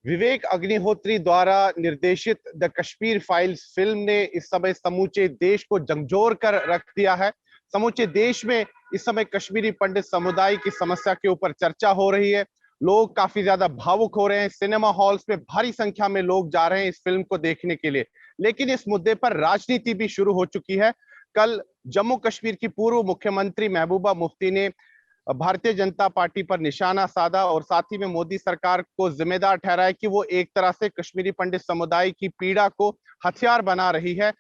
विवेक अग्निहोत्री द्वारा निर्देशित the Kashmir files film ने इस समय समूचे देश को झकझोर कर रख दिया है। समूचे देश में इस समय कश्मीरी पंडित समुदाय की समस्या के ऊपर चर्चा हो रही है। लोग काफी ज्यादा भावुक हो रहे हैं। सिनेमा हॉल्स में भारी संख्या में लोग जा रहे हैं इस फिल्म को देखने के लिए। लेकिन इस मुद्दे पर राजनीति भी शुरू हो चुकी है। कल जम्मू कश्मीर की पूर्व मुख्यमंत्री महबूबा मुफ्ती ने भारतीय जनता पार्टी पर निशाना साधा और साथ ही में मोदी सरकार को जिम्मेदार ठहराया कि वो एक तरह से कश्मीरी पंडित समुदाय की पीड़ा को हथियार बना रही है,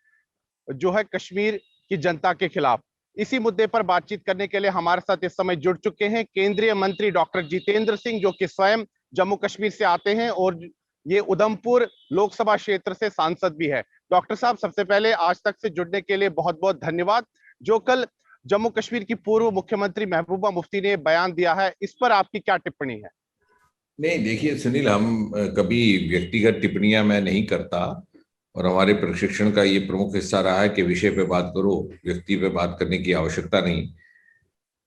जो है कश्मीर की जनता के खिलाफ। इसी मुद्दे पर बातचीत करने के लिए हमारे साथ इस समय जुड़ चुके हैं केंद्रीय मंत्री डॉक्टर जितेंद्र सिंह, जो कि स्वयं जम्मू कश्मीर से आते हैं और ये उधमपुर लोकसभा क्षेत्र से सांसद भी है। डॉक्टर साहब, सबसे पहले आज तक से जुड़ने के लिए बहुत बहुत धन्यवाद। जो कल जम्मू कश्मीर की पूर्व मुख्यमंत्री महबूबा मुफ्ती ने बयान दिया है, इस पर आपकी क्या टिप्पणी है? नहीं, देखिए सुनील, हम कभी व्यक्तिगत टिप्पणियां मैं नहीं करता और हमारे प्रशिक्षण का ये प्रमुख हिस्सा रहा है कि विषय पे बात करो, व्यक्ति पे बात करने की आवश्यकता नहीं।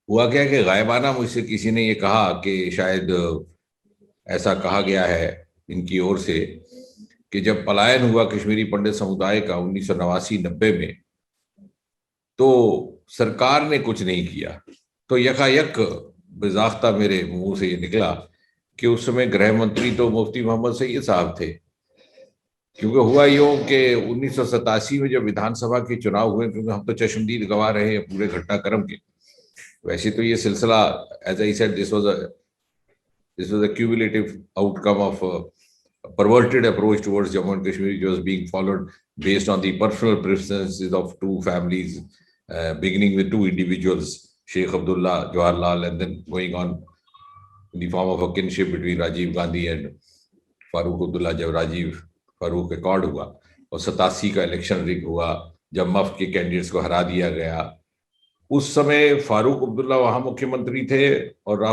हुआ क्या कि गायबाना मुझसे किसी ने ये कहा कि शायद ऐसा कहा गया है इनकी ओर से कि जब पलायन हुआ कश्मीरी पंडित समुदाय का 1989-90 में, तो सरकार ने कुछ नहीं किया। तो यकायक बेजाख्ता मेरे मुंह से ये निकला कि उस समय गृह मंत्री तो मुफ्ती मोहम्मद सईद साहब थे। क्योंकि हुआ यूं कि 1987 में जब विधानसभा के चुनाव हुए, क्योंकि हम तो चश्मदीद गवाह रहे हैं पूरे घटनाक्रम के। वैसे तो ये सिलसिला, as I said, this was a cumulative outcome of a perverted approach towards Jammu and Kashmir, which was being followed based on the personal preferences of two families, beginning with two individuals, Sheikh Abdullah Jawaharlal, and then going on in the form of a kinship between Rajiv Gandhi and Farooq Abdullah जब Rajiv Farooq accord हुआ और 87 का election rig हुआ जब muff के candidates को हरा दिया गया। उस समय फारूक अब्दुल्ला वहां मुख्यमंत्री थे और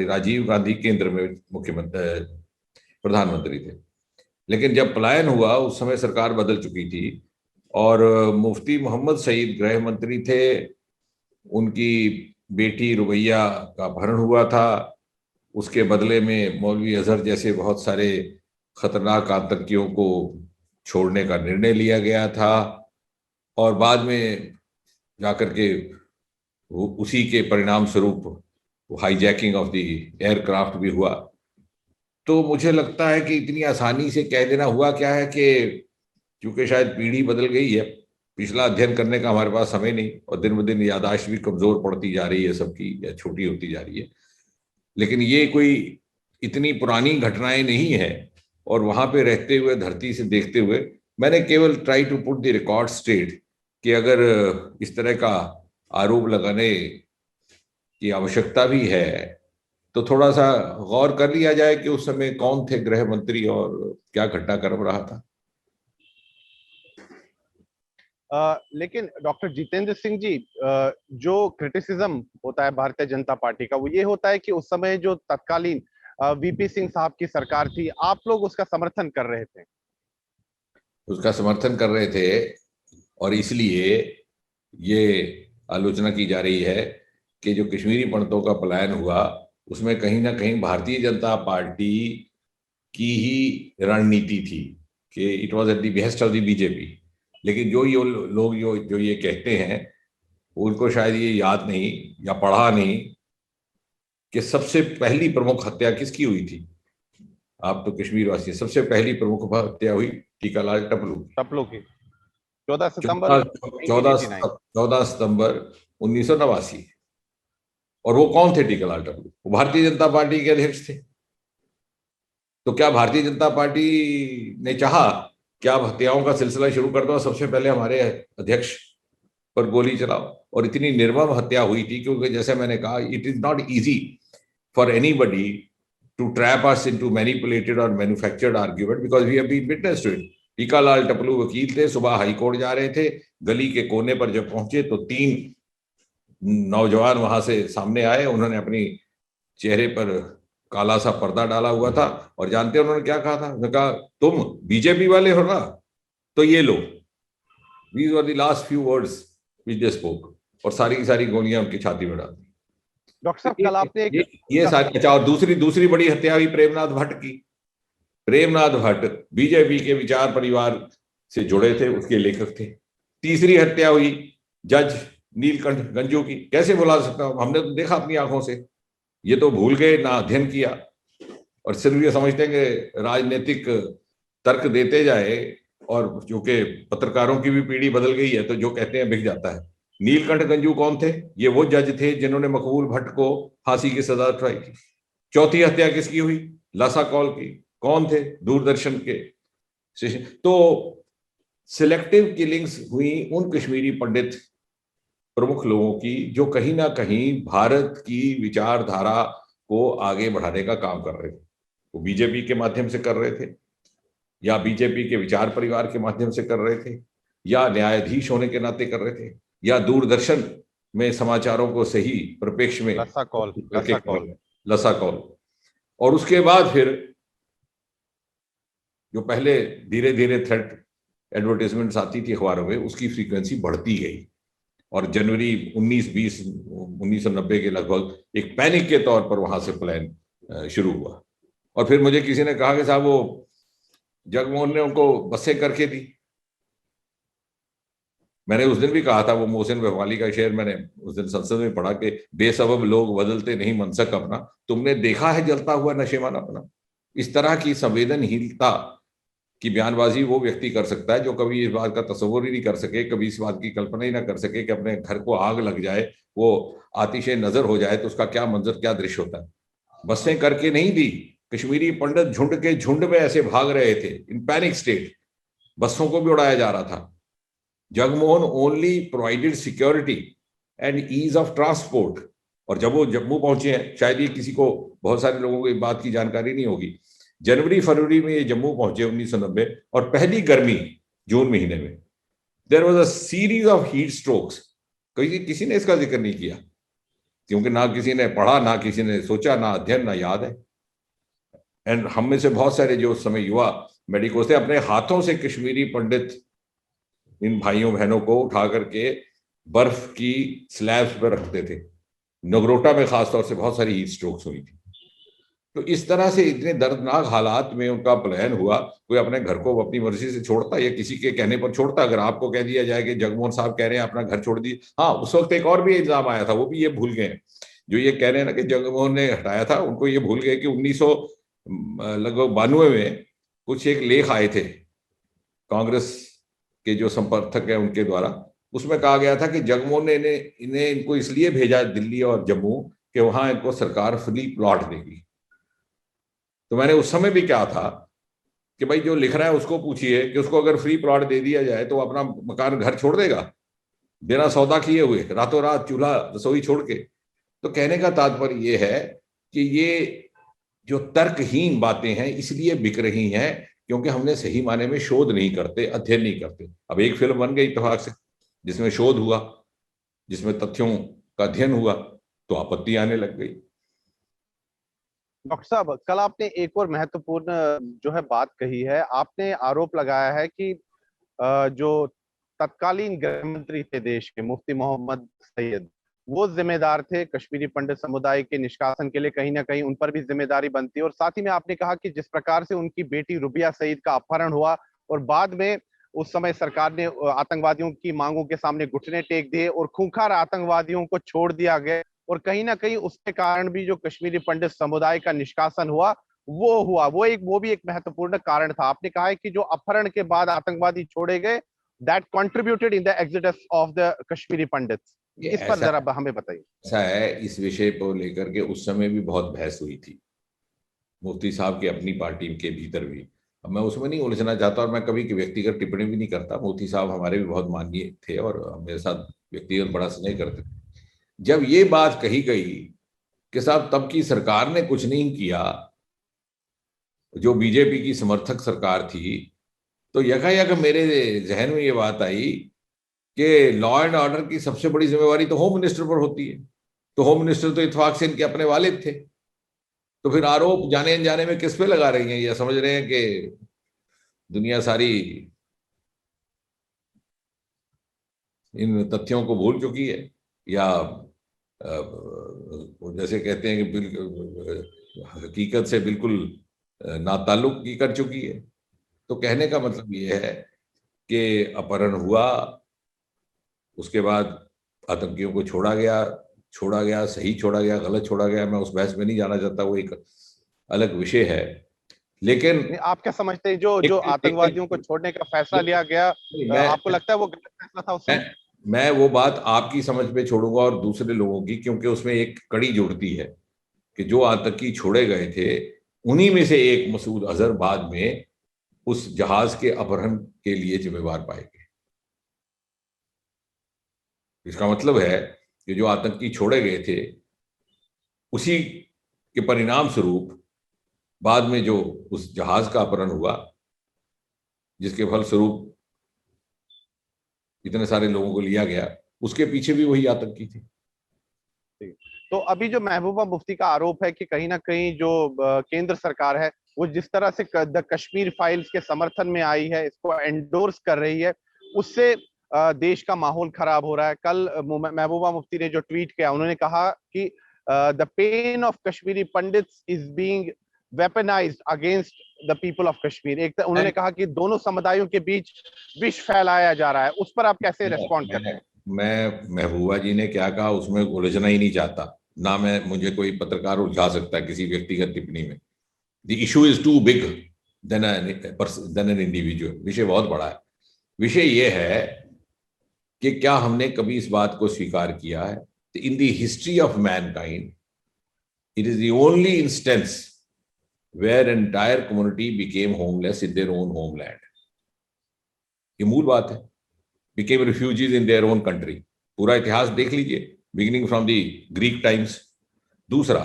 राजीव गांधी केंद्र में मुख्यमंत्री प्रधानमंत्री थे। लेकिन जब पलायन हुआ उस समय सरकार बदल चुकी थी और मुफ्ती मोहम्मद सईद गृह मंत्री थे। उनकी बेटी रुबैया का अपहरण हुआ था। उसके बदले में मौलवी अजहर जैसे बहुत सारे खतरनाक आतंकियों को छोड़ने का निर्णय लिया गया था और बाद में जाकर के उसी के परिणाम स्वरूप हाईजैकिंग ऑफ द एयरक्राफ्ट भी हुआ। तो मुझे लगता है कि इतनी आसानी से कह देना, हुआ क्या है कि क्योंकि शायद पीढ़ी बदल गई है, पिछला अध्ययन करने का हमारे पास समय नहीं और दिन ब दिन याददाश्त भी कमजोर पड़ती जा रही है सबकी, या छोटी होती जा रही है। लेकिन ये कोई इतनी पुरानी घटनाएं नहीं है और वहां पे रहते हुए, धरती से देखते हुए, मैंने केवल try to put the record straight कि अगर इस तरह का आरोप लगाने की आवश्यकता भी है तो थोड़ा सा गौर कर लिया जाए कि उस समय कौन थे गृह मंत्री और क्या घटनाक्रम रहा था। लेकिन डॉक्टर जितेंद्र सिंह जी, जो क्रिटिसिज्म होता है भारतीय जनता पार्टी का, वो ये होता है कि उस समय जो तत्कालीन वीपी सिंह साहब की सरकार थी, आप लोग उसका समर्थन कर रहे थे। उसका समर्थन कर रहे थे और इसलिए ये आलोचना की जा रही है कि जो कश्मीरी पंडितों का पलायन हुआ उसमें कहीं ना कहीं भारतीय जनता पार्टी की ही रणनीति थी कि it was at the best of the BJP. लेकिन जो ये लोग जो ये कहते हैं, उनको शायद ये याद नहीं या पढ़ा नहीं कि सबसे पहली प्रमुख हत्या किसकी हुई थी। आप तो कश्मीर वासी, सबसे पहली प्रमुख हत्या हुई टीकालाल टपलू की 14 सितंबर 1989। और वो कौन थे टीकालाल टपलू? वो भारतीय जनता पार्टी के अध्यक्ष थे। तो क्या भारतीय जनता पार्टी ने चाहा कि आप हत्याओं का सिलसिला शुरू कर दो, सबसे पहले हमारे अध्यक्ष पर गोली चलाओ? और इतनी निर्मम हत्या हुई थी क्योंकि जैसे मैंने कहा, it is not easy for anybody to trap us into manipulated or manufactured argument because we have been witness to it. टीकालाल टपलू वकील थे, सुबह हाई कोर्ट जा रहे थे, गली के कोने पर जब पहुंचे तो 3 नौजवान वहां से सामने आए। उन्होंने अपनी चेहरे पर काला सा पर्दा डाला हुआ था और जानते हैं उन्होंने क्या कहा था? उन्होंने कहा, तुम बीजेपी वाले हो ना, तो ये लो। These were the last few words which they spoke, और सारी की सारी गोलियां उनकी छाती में डाल दी। डॉक्टर साहब, कल आपने ये सारी। अच्छा, और दूसरी बड़ी हत्या हुई प्रेमनाथ भट्ट की। प्रेमनाथ भट्ट बीजेपी के विचार परिवार से जुड़े थे, उसके लेखक थे। तीसरी हत्या हुई जज नीलकंठ गंजू की, कैसे भुला सकता हूं, हमने तो देखा अपनी आंखों से। ये तो भूल गए, ना अध्ययन किया, और सिर्फ ये समझते हैं कि राजनीतिक तर्क देते जाए, और जो कि पत्रकारों की भी पीढ़ी बदल गई है तो जो कहते हैं बिक जाता है। नीलकंठ गंजू कौन थे? ये वो जज थे जिन्होंने मकबूल भट्ट को फांसी की सजा सुनाई थी। चौथी हत्या किसकी हुई? लासा कौल की। कौन थे? दूरदर्शन के। तो सिलेक्टिव किलिंग्स हुई उन कश्मीरी पंडित प्रमुख लोगों की जो कहीं ना कहीं भारत की विचारधारा को आगे बढ़ाने का काम कर रहे थे। वो बीजेपी के माध्यम से कर रहे थे, या बीजेपी के विचार परिवार के माध्यम से कर रहे थे, या न्यायाधीश होने के नाते कर रहे थे, या दूरदर्शन में समाचारों को सही परिप्रेक्ष्य में लसा कॉल, करके लसा कॉल। लसा कौल। और उसके बाद फिर जो पहले धीरे धीरे थ्रेट एडवर्टाइजमेंट्स आती थी अखबारों में, उसकी फ्रीक्वेंसी बढ़ती गई, और जनवरी 1990 के लगभग एक पैनिक के तौर पर वहां से प्लान शुरू हुआ। और फिर मुझे किसी ने कहा कि साहब वो जगमोहन ने उनको बसें करके दी। मैंने उस दिन भी कहा था, वो मोहसिन बवाली का शेर मैंने उस दिन संसद में पढ़ा कि बेसबब लोग बदलते नहीं मनसक अपना, तुमने देखा है जलता हुआ नशेमान अपना। इस तरह की संवेदनहीनता की बयानबाजी वो व्यक्ति कर सकता है जो कभी इस बात का तस्वुर ही नहीं कर सके, कभी इस बात की कल्पना ही ना कर सके कि अपने घर को आग लग जाए, वो आतिशे नजर हो जाए तो उसका क्या मंजर, क्या दृश्य होता है। बसें करके नहीं दी, कश्मीरी पंडित झुंड के झुंड में ऐसे भाग रहे थे इन पैनिक स्टेट, बसों को भी उड़ाया जा रहा था। Jagmohan only provided security and ease of transport. और जब वो जम्मू पहुंचे हैं, शायद ये किसी को, बहुत सारे लोगों को इस बात की जानकारी नहीं होगी, जनवरी फरवरी में ये जम्मू पहुंचे 1990, और पहली गर्मी जून महीने में there was a series of heat strokes. किसी ने इसका जिक्र नहीं किया, क्योंकि ना किसी ने पढ़ा, ना किसी ने सोचा, ना अध्ययन, ना याद है। एंड हम में से बहुत सारे जो उस समय युवा मेडिकोस थे, अपने हाथों से कश्मीरी पंडित इन भाइयों बहनों को उठा करके बर्फ की स्लैब्स पर रखते थे। नगरोटा में खासतौर से बहुत सारी हीट स्ट्रोक्स हुई थी। तो इस तरह से इतने दर्दनाक हालात में उनका पलायन हुआ। कोई अपने घर को अपनी मर्जी से छोड़ता या किसी के कहने पर छोड़ता? अगर आपको कह दिया जाए कि जगमोहन साहब कह रहे हैं अपना घर छोड़ दिए, हाँ, उस वक्त एक और भी इल्जाम आया था, वो भी ये भूल गए जो ये कह रहे हैं ना कि जगमोहन ने हटाया था, उनको ये भूल गए कि 1992 में कुछ एक लेख आए थे कांग्रेस के जो संपर्क हैं उनके द्वारा, उसमें कहा गया था कि जगमोहन ने इनको इसलिए भेजा दिल्ली और जम्मू कि वहां इनको सरकार फ्री प्लॉट देगी। तो मैंने उस समय भी कहा था कि भाई जो लिख रहा है उसको पूछिए कि उसको अगर फ्री प्लॉट दे दिया जाए तो अपना मकान घर छोड़ देगा बिना सौदा किए हुए, रातों रात चूल्हा रसोई छोड़ के। तो कहने का तात्पर्य ये है कि ये जो तर्कहीन बातें हैं इसलिए बिक रही हैं क्योंकि हमने सही माने में शोध नहीं करते, अध्ययन नहीं करते। अब एक फिल्म बन गई इत्तेफाक से जिसमें शोध हुआ, जिसमें तथ्यों का अध्ययन हुआ, तो आपत्ति आने लग गई। डॉक्टर साहब, कल आपने एक और महत्वपूर्ण जो है बात कही है। आपने आरोप लगाया है कि जो तत्कालीन गृह मंत्री थे देश के, मुफ्ती मोहम्मद सैयद, वो जिम्मेदार थे कश्मीरी पंडित समुदाय के निष्कासन के लिए। कहीं ना कहीं उन पर भी जिम्मेदारी बनती है। और साथ ही में आपने कहा कि जिस प्रकार से उनकी बेटी रुबिया सईद का अपहरण हुआ और बाद में उस समय सरकार ने आतंकवादियों की मांगों के सामने घुटने टेक दिए और खूंखार आतंकवादियों को छोड़ दिया गया, और कहीं ना कहीं उसके कारण भी जो कश्मीरी पंडित समुदाय का निष्कासन हुआ, वो भी एक महत्वपूर्ण कारण था। आपने कहा है कि जो अपहरण के बाद आतंकवादी छोड़े गए, that contributed in the exudes of the Kashmiri pandits. इस पर जरा हमें बताइए। ऐसा है, इस विषय को लेकर के उस समय भी बहुत बहस हुई थी मुफ्ती साहब की अपनी पार्टी के भीतर भी। अब मैं उसमें नहीं उलझना चाहता और मैं कभी व्यक्तिगत टिप्पणी भी नहीं करता। मुफ्ती साहब हमारे भी बहुत माननीय थे और मेरे साथ व्यक्तिगत बड़ा स्नेह करते थे। जब ये बात कही गई कि साहब तब की सरकार ने कुछ नहीं किया, जो बीजेपी की समर्थक सरकार थी, तो यकायक मेरे जहन में ये बात आई कि लॉ एंड ऑर्डर की सबसे बड़ी जिम्मेवारी तो होम मिनिस्टर पर होती है। तो होम मिनिस्टर तो इत्तेफाक से इनके अपने वालिद थे। तो फिर आरोप जाने अनजाने में किस पे लगा रही हैं? या समझ रहे हैं कि दुनिया सारी इन तथ्यों को भूल चुकी है, या जैसे कहते हैं कि हकीकत से बिल्कुल नाताल्लुक की कर चुकी है। तो कहने का मतलब ये है कि अपहरण हुआ, उसके बाद आतंकियों को छोड़ा गया, सही छोड़ा गया, गलत छोड़ा गया, मैं उस बहस में नहीं जाना चाहता, वो एक अलग विषय है। लेकिन आप क्या समझते हैं जो जो एक, आतंकवादियों को छोड़ने का फैसला लिया गया, मैं आपको लगता है वो गलत फैसला था उस मैं समय? मैं वो बात आपकी समझ पे छोड़ूंगा और दूसरे लोगों की, क्योंकि उसमें एक कड़ी जुड़ती है कि जो आतंकी छोड़े गए थे उन्हीं में से एक मसूद अजहर बाद में उस जहाज के अपहरण के लिए जिम्मेवार पाए गए। इसका मतलब है कि जो आतंकी छोड़े गए थे उसी के परिणाम स्वरूप बाद में जो उस जहाज का अपहरण हुआ, जिसके फलस्वरूप इतने सारे लोगों को लिया गया, उसके पीछे भी वही आतंकी थे। तो अभी जो महबूबा मुफ्ती का आरोप है कि कहीं ना कहीं जो केंद्र सरकार है वो जिस तरह से द कश्मीर फाइल्स के समर्थन में आई है, इसको एंडोर्स कर रही है, उससे देश का माहौल खराब हो रहा है। कल महबूबा मुफ्ती ने जो ट्वीट किया, उन्होंने कहा कि the pain of Kashmiri pandits is being weaponised against the people of Kashmir. एक उन्होंने कहा कि दोनों समुदायों के बीच विष फैलाया जा रहा है। उस पर आप कैसे रेस्पॉन्ड करते हैं? मैं महबूबा जी ने क्या कहा उसमें उलझना ही नहीं चाहता, ना मैं, मुझे कोई पत्रकार उलझा सकता है किसी व्यक्तिगत टिप्पणी में। The issue is too big than an individual. विषय बहुत बड़ा है। विषय यह है कि क्या हमने कभी इस बात को स्वीकार किया है, in the history of mankind it is the only instance where entire community became homeless in their own homeland. ये मूल बात है। Became refugees in their own country. पूरा इतिहास देख लीजिए, beginning from the Greek times. दूसरा,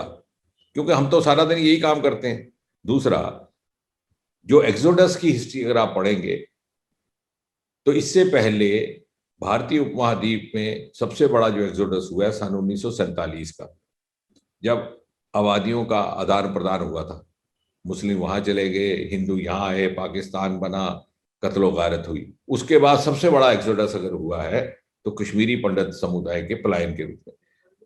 क्योंकि हम तो सारा दिन यही काम करते हैं। दूसरा, जो एक्सोडस की हिस्ट्री अगर आप पढ़ेंगे तो इससे पहले भारतीय उपमहाद्वीप में सबसे बड़ा जो एक्सोडस हुआ है सन 1947 का, जब आबादियों का आदान प्रदान हुआ था। मुस्लिम वहां चले गए, हिंदू यहाँ आए, पाकिस्तान बना, कत्लो गारत हुई। उसके बाद सबसे बड़ा एक्सोडस अगर हुआ है तो कश्मीरी पंडित समुदाय के पलायन के रूप में।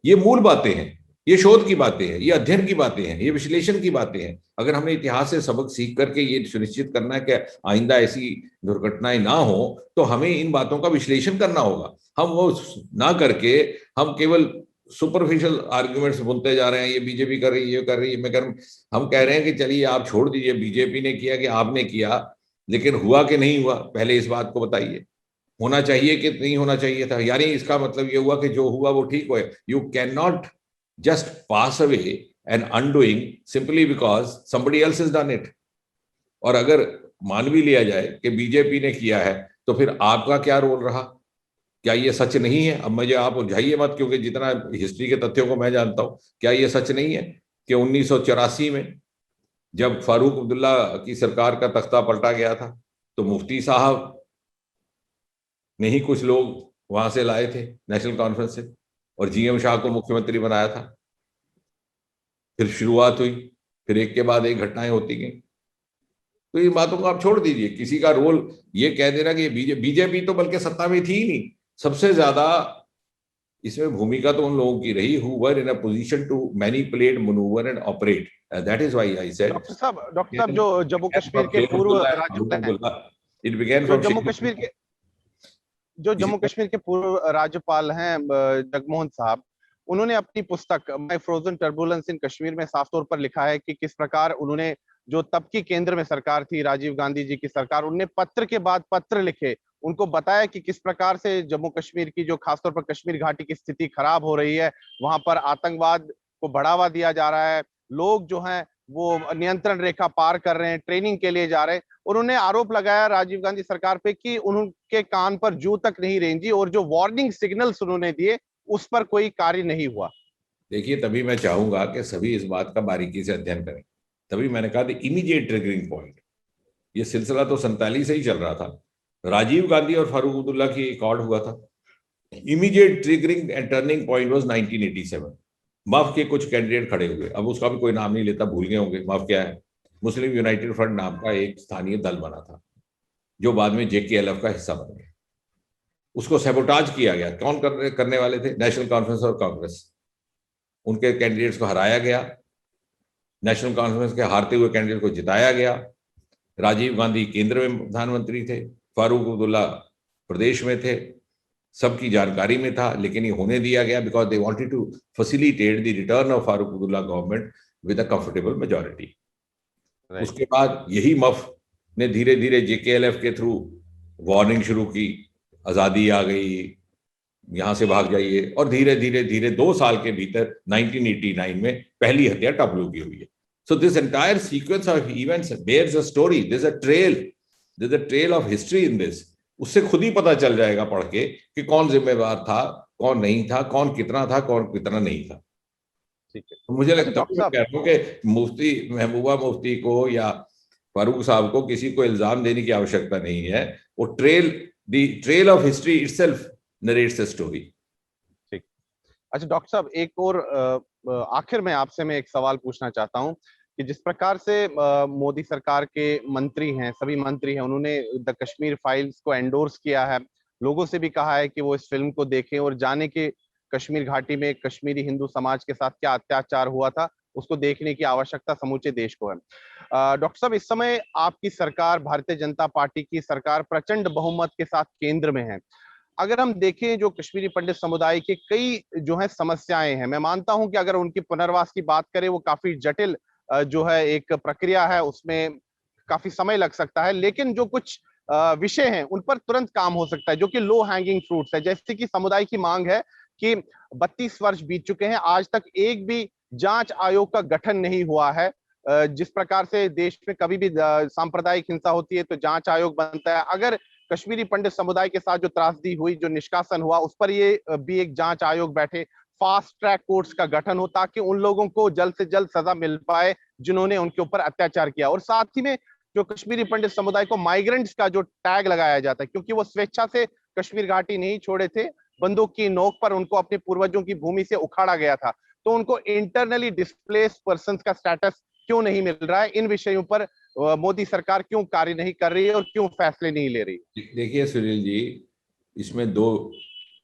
ये मूल बातें हैं, ये शोध की बातें हैं, ये अध्ययन की बातें हैं, ये विश्लेषण की बातें हैं। अगर हमने इतिहास से सबक सीख करके ये सुनिश्चित करना है कि आइंदा ऐसी दुर्घटनाएं ना हो, तो हमें इन बातों का विश्लेषण करना होगा। हम वो ना करके हम केवल सुपरफिशियल आर्ग्यूमेंट्स बुनते जा रहे हैं, ये बीजेपी कर रही है, ये कर रही है, मैं कर, हम कह रहे हैं कि चलिए आप छोड़ दीजिए, बीजेपी ने किया कि आपने किया, लेकिन हुआ कि नहीं हुआ, पहले इस बात को बताइए। होना चाहिए कि नहीं होना चाहिए था, यानी इसका मतलब ये हुआ कि जो हुआ वो ठीक हुआ। You can not just pass away and undoing simply because somebody else is done it. और अगर मान भी लिया जाए कि बीजेपी ने किया है, तो फिर आपका क्या रोल रहा? क्या ये सच नहीं है? अब मुझे आप उलझाइए मत, क्योंकि जितना हिस्ट्री के तथ्यों को मैं जानता हूं, क्या ये सच नहीं है कि 1984 में जब फारूक अब्दुल्ला की सरकार का तख्ता पलटा गया था, तो मुफ्ती साहब ने ही कुछ लोग वहां से लाए थे नेशनल कॉन्फ्रेंस से, और जीएम शाह को मुख्यमंत्री बनाया था। फिर शुरुआत हुई, फिर एक के बाद एक घटनाएं होती गई। तो इन बातों को आप छोड़ दीजिए। किसी का रोल ये कह देना कि बीजेपी तो बल्कि सत्ता में थी ही नहीं। सबसे ज्यादा इसमें भूमिका तो उन लोगों की रही who were in a position to manipulate, manoeuvre and operate. That is why I said doctor साहब, जो जम्मू कश्मीर के पूर्व राज्यपाल हैं, इट बिगेन जो फ्रॉम जम्मू कश्मीर के जो जम्मू कश्मीर के पूर्व राज्यपाल हैं जगमोहन साहब, उन्होंने अपनी पुस्तक माय फ्रोजन टर्बुलेंस इन कश्मीर में साफ तौर पर लिखा है कि किस प्रकार उन्होंने, जो तब की केंद्र में सरकार थी, राजीव गांधी जी की सरकार, उन्होंने पत्र के बाद पत्र लिखे, उनको बताया कि किस प्रकार से जम्मू कश्मीर की, जो खासतौर पर कश्मीर घाटी की स्थिति खराब हो रही है, वहां पर आतंकवाद को बढ़ावा दिया जा रहा है, लोग जो हैं वो नियंत्रण रेखा पार कर रहे हैं, ट्रेनिंग के लिए जा रहे हैं। उन्होंने आरोप लगाया राजीव गांधी सरकार पे कि उनके कान पर जू तक नहीं रेंजी और जो वार्निंग सिग्नल्स उन्होंने दिए उस पर कोई कार्य नहीं हुआ। देखिए, तभी मैं चाहूंगा कि सभी इस बात का बारीकी से अध्ययन करें। तभी मैंने कहा था इमीडिएट ट्रिगरिंग पॉइंट। ये सिलसिला तो 47 से ही चल रहा था। राजीव गांधी और फारूक अब्दुल्ला की एकॉर्ड हुआ था। Immediate triggering and turning point was 1987। Muff के कुछ कैंडिडेट खड़े हुए, अब उसका भी कोई नाम नहीं लेता, भूल गए होंगे मफ क्या है। मुस्लिम यूनाइटेड फ्रंट नाम का एक स्थानीय दल बना था, जो बाद में जेकेएलएफ का हिस्सा बन गया। उसको सैबोटाज किया गया। कौन करने वाले थे? नेशनल कॉन्फ्रेंस और कांग्रेस। उनके कैंडिडेट्स को हराया गया, नेशनल कॉन्फ्रेंस के हारते हुए कैंडिडेट को जिताया गया। राजीव गांधी केंद्र में प्रधानमंत्री थे, फारूक अब्दुल्ला प्रदेश में थे, सबकी जानकारी में था, लेकिन ये होने दिया गया because they wanted to facilitate the return of Farooq Abdullah government with a comfortable majority. उसके बाद यही मफ ने धीरे धीरे जेकेएलएफ के थ्रू वार्निंग शुरू की, आजादी आ गई, यहां से भाग जाइए, और धीरे धीरे धीरे 2 साल के भीतर 1989 में पहली हत्या टबलू की हुई है। So this entire sequence of events bears a story, there is a trail of history in this. उससे खुद ही पता चल जाएगा पढ़ के कि कौन जिम्मेवार था, कौन नहीं था, कौन कितना था, कौन कितना नहीं था। ठीक है। तो मुझे लगता डॉक्टर है कह रहा हूं कि मुफ्ती महबूबा मुफ्ती को या फारूक साहब को किसी को इल्जाम देने की आवश्यकता नहीं है। वो trail of history itself narrates the story. ठीक। अच्छा डॉक्टर साहब, एक और आखिर में आपसे मैं एक सवाल पूछना चाहता हूं कि जिस प्रकार से मोदी सरकार के मंत्री हैं, सभी मंत्री हैं, उन्होंने द कश्मीर फाइल्स को एंडोर्स किया है, लोगों से भी कहा है कि वो इस फिल्म को देखें और जाने के कश्मीर घाटी में कश्मीरी हिंदू समाज के साथ क्या अत्याचार हुआ था, उसको देखने की आवश्यकता समूचे देश को है। डॉक्टर साहब, इस समय आपकी सरकार, भारतीय जनता पार्टी की सरकार प्रचंड बहुमत के साथ केंद्र में है। अगर हम देखें जो कश्मीरी पंडित समुदाय के कई जो है समस्याएं हैं, मैं मानता हूं कि अगर उनकी पुनर्वास की बात करें वो काफी जटिल जो है एक प्रक्रिया है, उसमें काफी समय लग सकता है, लेकिन जो कुछ विषय हैं उन पर तुरंत काम हो सकता है जो कि लो हैंगिंग फ्रूट्स है। जैसे कि समुदाय की मांग है कि 32 वर्ष बीत चुके हैं, आज तक एक भी जांच आयोग का गठन नहीं हुआ है। जिस प्रकार से देश में कभी भी सांप्रदायिक हिंसा होती है तो जांच आयोग बनता है, अगर कश्मीरी पंडित समुदाय के साथ जो त्रासदी हुई, जो निष्कासन हुआ, उस पर ये भी एक जांच आयोग बैठे, फास्ट ट्रैक कोर्ट्स का गठन हो ताकि उन लोगों को जल्द से जल्द सजा मिल पाए जिन्होंने उनके ऊपर अत्याचार किया। और साथ ही में जो कश्मीरी पंडित समुदाय को माइग्रेंट्स का जो टैग लगाया जाता है, क्योंकि वो स्वेच्छा से कश्मीर घाटी नहीं छोड़े थे, बंदूक की नोक पर उनको अपने पूर्वजों की भूमि से उखाड़ा गया था, तो उनको इंटरनली डिस्प्लेस्ड पर्सन का स्टेटस क्यों नहीं मिल रहा है? इन विषयों पर मोदी सरकार क्यों कार्य नहीं कर रही है और क्यों फैसले नहीं ले रही? देखिए सुनील जी, इसमें 2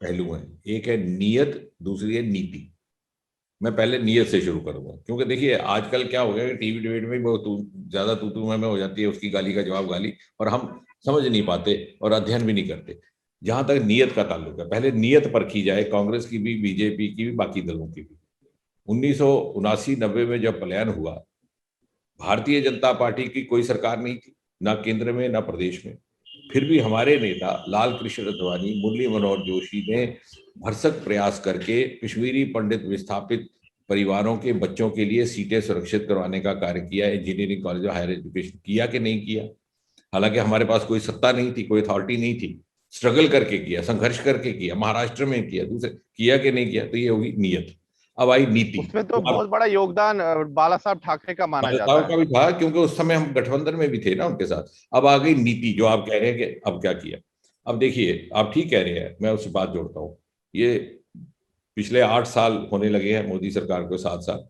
पहलू हैं, एक है नियत, दूसरी है नीति। मैं पहले नियत से शुरू करूंगा, क्योंकि देखिए आजकल क्या हो गया कि टीवी डिबेट में वो ज्यादा तू मैं हो जाती है, उसकी गाली का जवाब गाली, और हम समझ नहीं पाते और अध्ययन भी नहीं करते। जहां तक नियत का ताल्लुक है, पहले नियत परखी जाए, कांग्रेस की भी, बीजेपी की भी, बाकी दलों की भी। 1979-90 में जब पलायन हुआ, भारतीय जनता पार्टी की कोई सरकार नहीं थी, ना केंद्र में ना प्रदेश में। फिर भी हमारे नेता लाल कृष्ण अडवाणी, मुरली मनोहर जोशी ने भरसक प्रयास करके कश्मीरी पंडित विस्थापित परिवारों के बच्चों के लिए सीटें सुरक्षित करवाने का कार्य किया। Engineering college of higher education किया कि नहीं किया? हालांकि हमारे पास कोई सत्ता नहीं थी, कोई अथॉरिटी नहीं थी, स्ट्रगल करके किया, संघर्ष करके किया, महाराष्ट्र में किया, दूसरे किया कि नहीं किया? तो ये होगी नियत। अब आई नीति। उसमें तो बहुत बड़ा योगदान बाला साहब ठाकरे का माना जाता का है। भी था, क्योंकि उस समय हम गठबंधन में भी थे ना उनके साथ। अब आ गई नीति, जो आप कह रहे हैं कि अब क्या किया। अब देखिए, आप ठीक कह रहे हैं, मैं उससे बात जोड़ता हूँ। ये पिछले 8 साल होने लगे हैं मोदी सरकार को, 7 साल,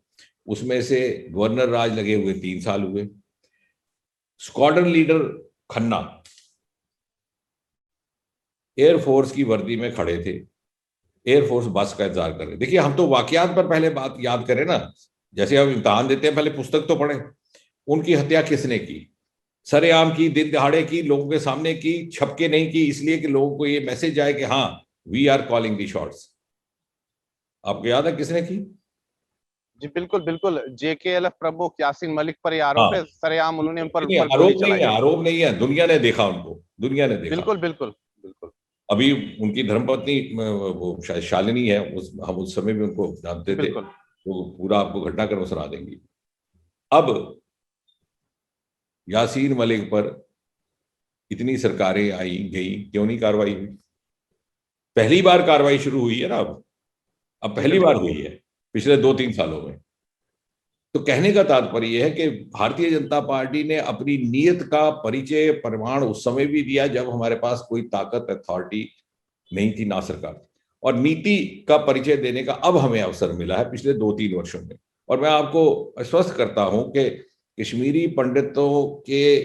उसमें से गवर्नर राज लगे हुए 3 साल हुए। स्क्वाड्रन लीडर खन्ना एयरफोर्स की वर्दी में खड़े थे, एयरफोर्स बस का इंतजार कर रहे। देखिए, हम तो वाकयात पर पहले बात याद करें ना, जैसे हम इम्तहान देते हैं पहले पुस्तक तो पढ़ें। उनकी हत्या किसने की? सरेआम की, दिन दहाड़े की, लोगों के सामने की, छपके नहीं की, इसलिए कि लोगों को ये मैसेज आए कि हाँ, we are calling the shots. आपको याद है किसने की? जी बिल्कुल बिल्कुल, जेकेएलएफ प्रमुख यासीन मलिक पर ये आरोप है, हाँ, सरेआम उन्होंने उन नहीं, पर गोली आरोप नहीं चलाई। है, आरोप नहीं है, दुनिया ने देखा उनको, दुनिया ने देखा। बिल्कुल बिल्कुल बिल्कुल। अभी उनकी धर्मपत्नी वो शायद शालिनी है, हम उस समय भी उनको जी जानते थे, बिल्कुल। तो पूरा आपको घटनाक्रम सुना देंगी। अब यासीन मलिक पर इतनी सरकारें आई गई, क्यों नहीं कार्रवाई हुई? पहली बार कार्रवाई शुरू हुई है ना अब जी पहली बार बिल्कुल। हुई है पिछले 2-3 सालों में। तो कहने का तात्पर्य यह है कि भारतीय जनता पार्टी ने अपनी नीयत का परिचय, प्रमाण उस समय भी दिया जब हमारे पास कोई ताकत, अथॉरिटी नहीं थी, ना सरकार थी, और नीति का परिचय देने का अब हमें अवसर मिला है पिछले 2-3 वर्षों में। और मैं आपको आश्वस्त करता हूं कि कश्मीरी पंडितों के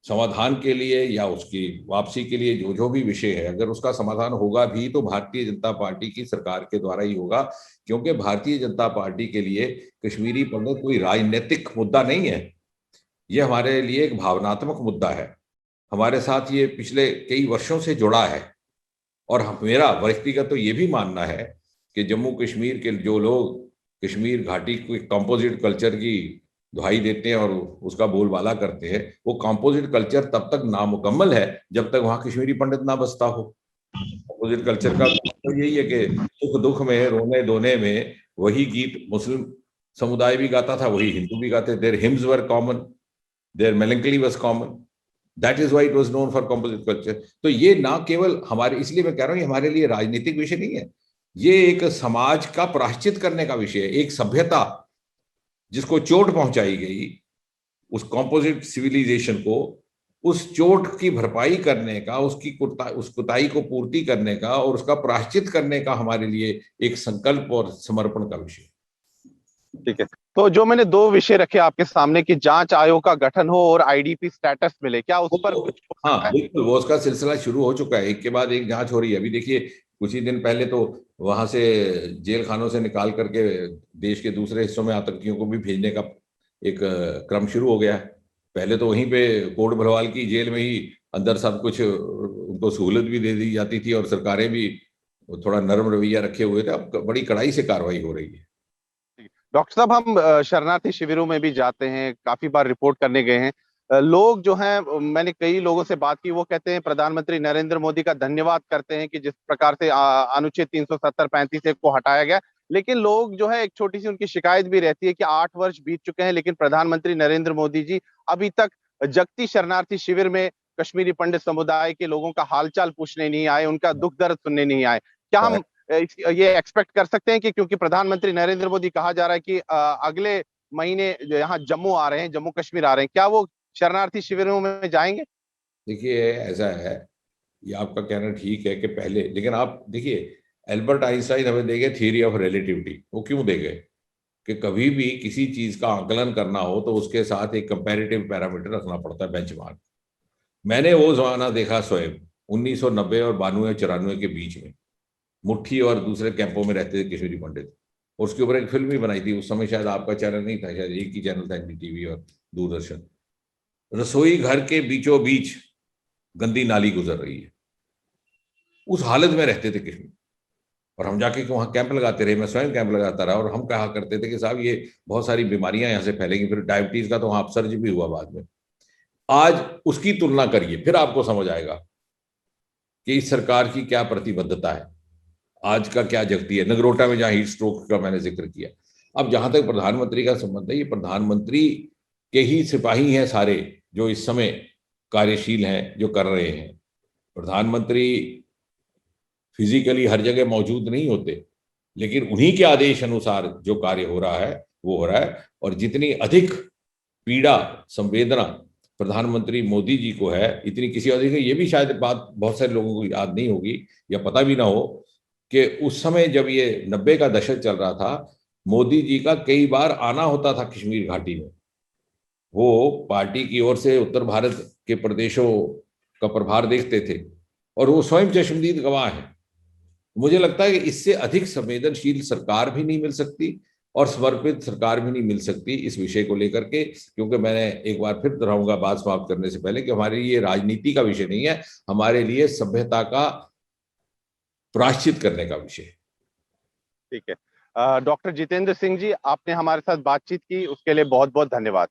समाधान के लिए या उसकी वापसी के लिए जो जो भी विषय है, अगर उसका समाधान होगा भी तो भारतीय जनता पार्टी की सरकार के द्वारा ही होगा, क्योंकि भारतीय जनता पार्टी के लिए कश्मीरी पंडित कोई राजनीतिक मुद्दा नहीं है। यह हमारे लिए एक भावनात्मक मुद्दा है। हमारे साथ ये पिछले कई वर्षों से जुड़ा है। और मेरा व्यक्तिगत तो ये भी मानना है कि जम्मू कश्मीर के जो लोग कश्मीर घाटी को कंपोजिट कल्चर की दुहाई देते हैं और उसका बोलबाला करते हैं, वो कंपोजिट कल्चर तब तक नामुकम्मल है जब तक वहां कश्मीरी पंडित ना बसता हो। कंपोजिट कल्चर का तो यही है कि सुख दुख में, रोने धोने में वही गीत मुस्लिम समुदाय भी गाता था, वही हिंदू भी गाते। Their hymns were common, their melancholy was common, that is why it was known for composite culture. तो ये ना केवल हमारे, इसलिए मैं कह रहा हूँ, ये हमारे लिए राजनीतिक विषय नहीं है, ये एक समाज का प्रायश्चित करने का विषय है। एक सभ्यता जिसको चोट पहुंचाई गई, उस कंपोजिट सिविलाइजेशन को, उस चोट की भरपाई करने का, उस कुताई को पूर्ति करने का और उसका प्रायश्चित करने का हमारे लिए एक संकल्प और समर्पण का विषय। ठीक है, तो जो मैंने दो विषय रखे आपके सामने कि जांच आयोग का गठन हो और आईडीपी स्टेटस मिले, क्या उस पर कुछ हो सकता हाँ है? बिल्कुल, वो उसका सिलसिला शुरू हो चुका है, एक के बाद एक जांच हो रही है। अभी देखिए, कुछ ही दिन पहले तो वहां से जेल खानों से निकाल करके देश के दूसरे हिस्सों में आतंकियों को भी भेजने का एक क्रम शुरू हो गया है। पहले तो वहीं पे कोट भलवाल की जेल में ही अंदर सब कुछ उनको सहूलत भी दे दी जाती थी और सरकारें भी थोड़ा नरम रवैया रखे हुए थे। अब बड़ी कड़ाई से कार्रवाई हो रही है। डॉक्टर साहब, हम शरणार्थी शिविरों में भी जाते हैं, काफी बार रिपोर्ट करने गए हैं। लोग जो हैं, मैंने कई लोगों से बात की, वो कहते हैं प्रधानमंत्री नरेंद्र मोदी का धन्यवाद करते हैं कि जिस प्रकार से अनुच्छेद 370-35 को हटाया गया। लेकिन लोग जो है, एक छोटी सी उनकी शिकायत भी रहती है कि 8 वर्ष बीत चुके हैं लेकिन प्रधानमंत्री नरेंद्र मोदी जी अभी तक जगती शरणार्थी शिविर में कश्मीरी पंडित समुदाय के लोगों का हालचाल पूछने नहीं आए, उनका दुख दर्द सुनने नहीं आए। क्या हम ये एक्सपेक्ट कर सकते हैं कि क्योंकि प्रधानमंत्री नरेंद्र मोदी कहा जा रहा है कि अगले महीने यहाँ जम्मू आ रहे हैं, जम्मू कश्मीर आ रहे हैं, क्या वो शरणार्थी शिविरों में जाएंगे? देखिए, ऐसा है, ये आपका कहना ठीक है कि पहले, लेकिन आप देखिए, एल्बर्ट आइंस्टाइन हमें दे गए थियरी ऑफ रिलेटिविटी। वो क्यों दे गए? कि कभी भी किसी चीज का आकलन करना हो तो उसके साथ एक कंपैरेटिव पैरामीटर रखना पड़ता है, बेंचमार्क। मैंने वो जमाना देखा स्वयं, 1990 और 92-94 के बीच में। मुट्ठी और दूसरे कैंपों में रहते थे कश्मीरी पंडित, और उसके ऊपर एक फिल्म भी बनाई थी। उस समय शायद आपका चैनल नहीं था, शायद एक ही चैनल था, एनडीटीवी और दूरदर्शन। रसोई घर के बीचों बीच गंदी नाली गुजर रही है, उस हालत में रहते थे कश्मीर। और हम जाके वहां कैंप लगाते रहे, मैं स्वयं कैंप लगाता रहा, और हम कहा करते थे कि साहब ये बहुत सारी बीमारियां यहाँ से फैलेंगी। फिर डायबिटीज का तो वहां अपसर्ज भी हुआ बाद में। आज उसकी तुलना करिए, फिर आपको समझ आएगा कि इस सरकार की क्या प्रतिबद्धता है, आज का क्या जगती है। नगरोटा में जहां हीट स्ट्रोक का मैंने जिक्र किया। अब जहां तक प्रधानमंत्री का संबंध है, ये प्रधानमंत्री के ही सिपाही हैं सारे जो इस समय कार्यशील हैं, जो कर रहे हैं। प्रधानमंत्री फिजिकली हर जगह मौजूद नहीं होते, लेकिन उन्हीं के आदेश अनुसार जो कार्य हो रहा है वो हो रहा है। और जितनी अधिक पीड़ा संवेदना प्रधानमंत्री मोदी जी को है, इतनी किसी और को। ये भी शायद बात बहुत सारे लोगों को याद नहीं होगी या पता भी ना हो कि उस समय जब ये 90 का दशक चल रहा था, मोदी जी का कई बार आना होता था कश्मीर घाटी में। वो पार्टी की ओर से उत्तर भारत के प्रदेशों का प्रभार देखते थे, और वो स्वयं चश्मदीद गवाह है। मुझे लगता है कि इससे अधिक संवेदनशील सरकार भी नहीं मिल सकती और समर्पित सरकार भी नहीं मिल सकती इस विषय को लेकर के। क्योंकि मैंने एक बार फिर दोहराऊंगा बात समाप्त करने से पहले कि हमारे लिए राजनीति का विषय नहीं है, हमारे लिए सभ्यता का प्रायश्चित करने का विषय। ठीक है, डॉक्टर जितेंद्र सिंह जी, आपने हमारे साथ बातचीत की, उसके लिए बहुत बहुत धन्यवाद।